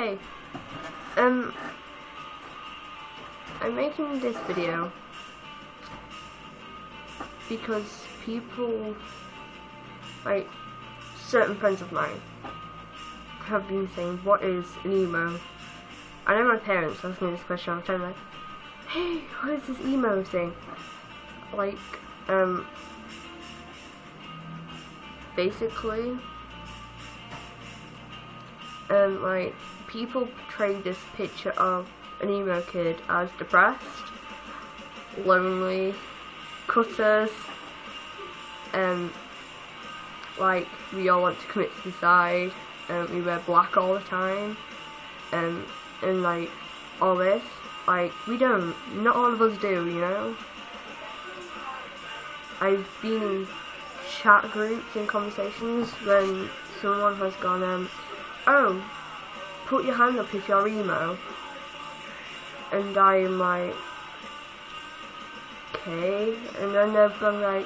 Hey, I'm making this video because people, like certain friends of mine, have been saying, what is an emo? I know my parents ask me this question all the time, like, hey, what is this emo thing? Like, basically, like, people portray this picture of an emo kid as depressed, lonely, cutters, like, we all want to commit suicide, we wear black all the time, and like, all this, like, we don't, not all of us do, you know? I've been in chat groups and conversations when someone has gone, oh, put your hand up if you're emo, and I'm like, okay, and then they've gone like,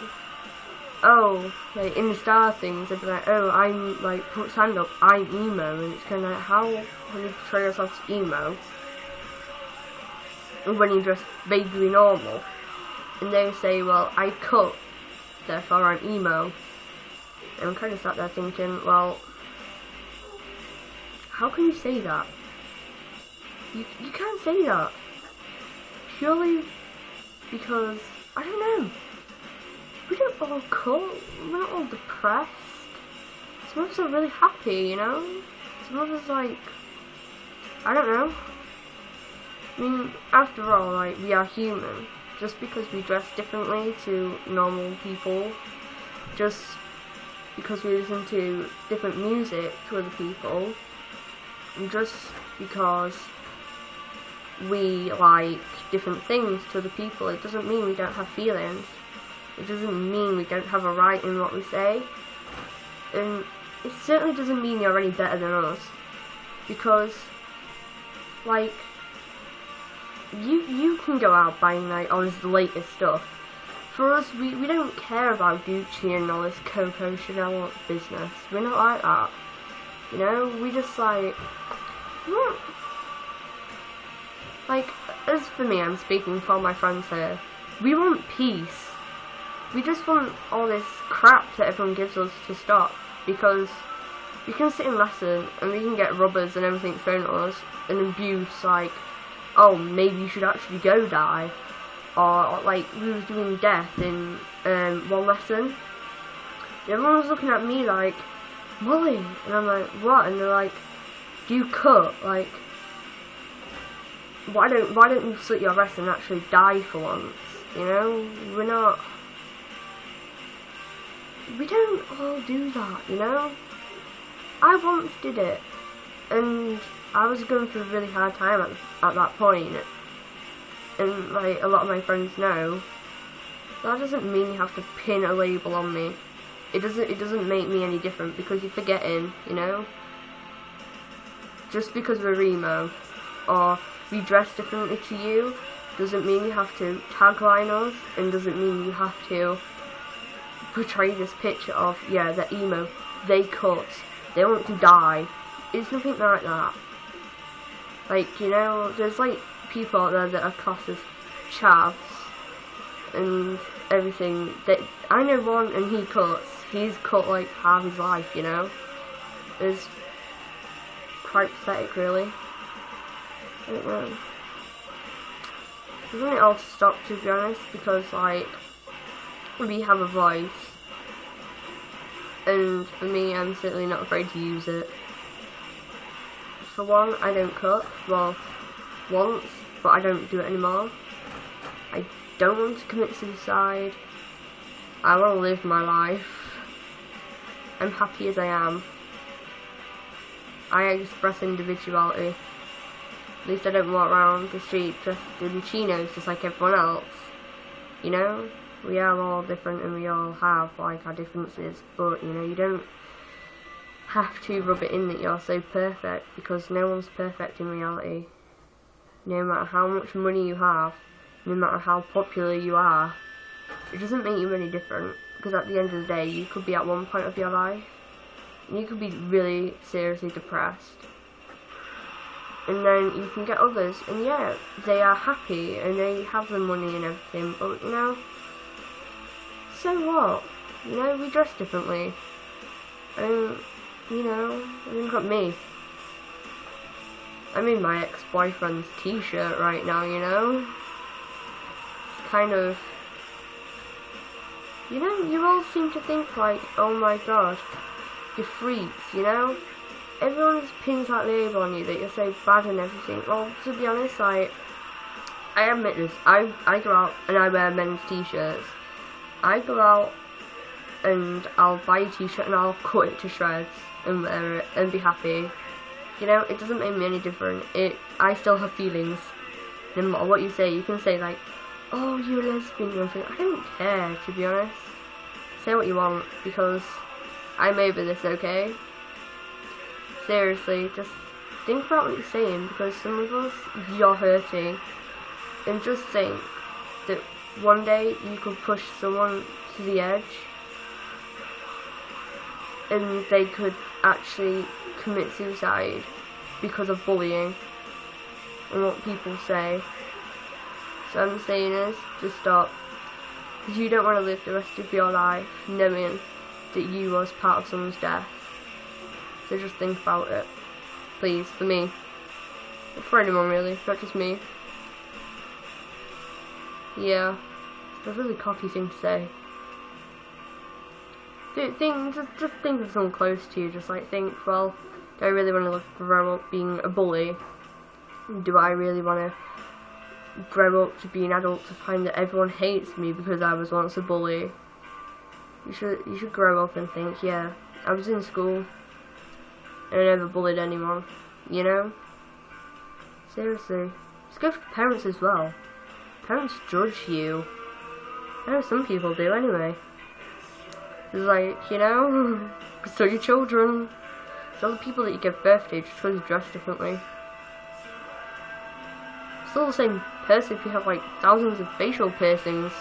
oh, like in the star things, they'd be like, oh, I'm like, put his hand up, I'm emo, and it's kind of like, how can you portray yourself as emo when you're just vaguely normal? And they say, well, I cut, therefore I'm emo. And I'm kind of sat there thinking, well, how can you say that? You can't say that. Purely because, I don't know, we don't all cut, we're not all depressed. Some of us are really happy, you know? Some of us, like, I don't know. I mean, after all, like, we are human. Just because we dress differently to normal people, just because we listen to different music to other people, and just because we like different things to other people, it doesn't mean we don't have feelings. It doesn't mean we don't have a right in what we say. And it certainly doesn't mean you're any better than us. Because, like, you can go out buying, like, all this latest stuff. For us, we don't care about Gucci and all this Coco Chanel business. We're not like that. You know, we just, like, like, as for me, I'm speaking for my friends here, we want peace. We just want all this crap that everyone gives us to stop, because we can sit in lesson and we can get rubbers and everything thrown at us and abuse, like, oh, maybe you should actually go die, or like we was doing death in one lesson. Everyone was looking at me like, Molly, and I'm like, what? And they're like, do you cut? Like, why don't you slit your wrist and actually die for once? You know, we don't all do that, you know? I once did it, and I was going through a really hard time at that point, and like a lot of my friends know, that doesn't mean you have to pin a label on me. It doesn't make me any different, because you're forgetting, you know? Just because we're emo, or we dress differently to you, doesn't mean you have to tagline us, and doesn't mean you have to portray this picture of, yeah, they're emo, they cut, they want to die. It's nothing like that. Like, you know, there's like people out there that are classed as chavs and everything. That I know one, and he cuts. He's cut like half his life, you know. It's quite pathetic, really. I don't know. Doesn't it all stop, to be honest? Because, like, we have a voice, and for me, I'm certainly not afraid to use it. For one, I don't cut, well, once, but I don't do it anymore. I don't want to commit suicide. I want to live my life. I'm happy as I am. I express individuality. At least I don't walk around the street dressed in chinos just like everyone else. You know? We are all different and we all have, like, our differences, but, you know, you don't have to rub it in that you're so perfect, because no one's perfect in reality. No matter how much money you have, no matter how popular you are, it doesn't make you any different, because at the end of the day, you could be at one point of your life, and you could be really seriously depressed, and then you can get others, and yeah, they are happy, and they have the money and everything, but, you know, so what? You know, we dress differently, and, you know, look at me. I'm in my ex-boyfriend's t-shirt right now, you know? It's kind of, you know, you all seem to think like, oh my god, you're freaks, you know? Everyone pins that label on you that you're so bad and everything. Well, to be honest, I admit this, I go out and I wear men's t-shirts. I go out and I'll buy a t-shirt and I'll cut it to shreds and wear it and be happy. You know, it doesn't make me any different. I still have feelings. No matter what you say, you can say like, oh, you're a lesbian or something. I don't care, to be honest. Say what you want, because I'm over this, okay? Seriously, just think about what you're saying, because some of us, you're hurting. And just think that one day you could push someone to the edge, and they could actually commit suicide because of bullying and what people say. So I'm saying is, just stop, because you don't want to live the rest of your life knowing that you was part of someone's death. So just think about it, please, for me, for anyone really, not just me. Yeah, it's a really cocky thing to say. Just think of someone close to you, just like think, well, do I really want to grow up being a bully? Do I really want to grow up to be an adult to find that everyone hates me because I was once a bully? You should grow up and think, yeah, I was in school and I never bullied anyone, you know? Seriously. Just go for parents as well. Parents judge you. I know some people do anyway. It's like, you know, so your children, so the people that you give birth to just because you dress differently. Still the same person if you have like thousands of facial piercings.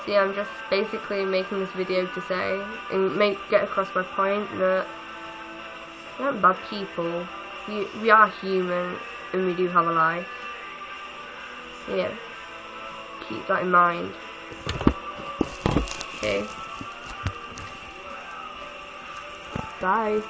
So yeah, I'm just basically making this video to say and get across my point that we aren't bad people. We are human and we do have a life. Yeah, keep that in mind. Okay. Bye.